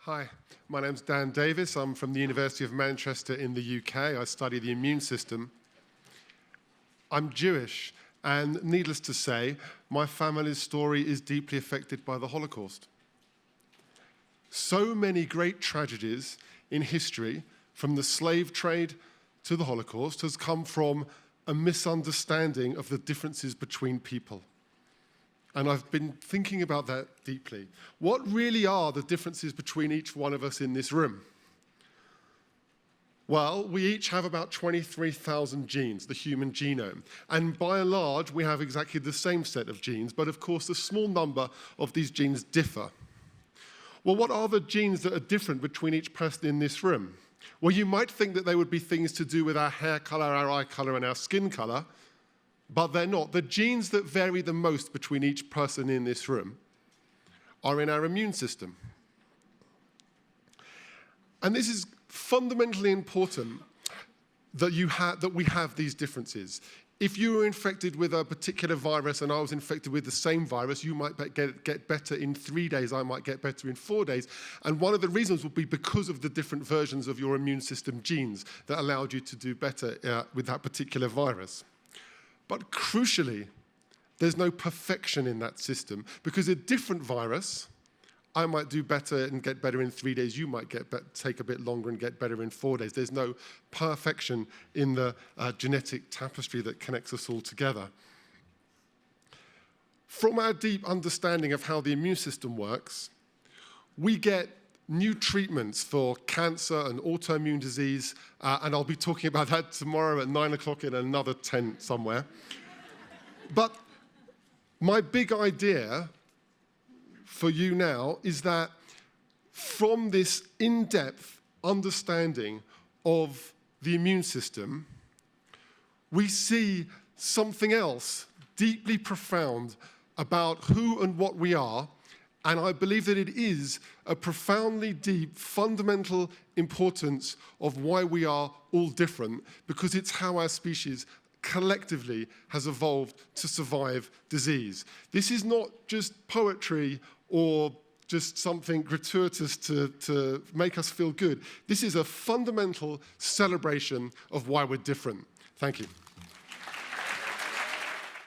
Hi, my name's Dan Davis. I'm from the University of Manchester in the UK. I study the immune system. I'm Jewish, and needless to say, my family's story is deeply affected by the Holocaust. So many great tragedies in history, from the slave trade to the Holocaust, has come from a misunderstanding of the differences between people. And I've been thinking about that deeply. What really are the differences between each one of us in this room? Well, we each have about 23,000 genes, the human genome. And by and large, we have exactly the same set of genes, but of course, a small number of these genes differ. Well, what are the genes that are different between each person in this room? Well, you might think that they would be things to do with our hair color, our eye color, and our skin color, but they're not. The genes that vary the most between each person in this room are in our immune system. And this is fundamentally important that we have these differences. If you were infected with a particular virus and I was infected with the same virus, you might get better in 3 days, I might get better in 4 days. And one of the reasons would be because of the different versions of your immune system genes that allowed you to do better with that particular virus. But crucially, there's no perfection in that system, because a different virus, I might do better and get better in 3 days, you might take a bit longer and get better in 4 days. There's no perfection in the genetic tapestry that connects us all together. From our deep understanding of how the immune system works, we get new treatments for cancer and autoimmune disease, and I'll be talking about that tomorrow at 9 o'clock in another tent somewhere. But my big idea for you now is that from this in-depth understanding of the immune system, we see something else deeply profound about who and what we are. And I believe that it is a profoundly deep, fundamental importance of why we are all different, because it's how our species collectively has evolved to survive disease. This is not just poetry or just something gratuitous to make us feel good. This is a fundamental celebration of why we're different. Thank you.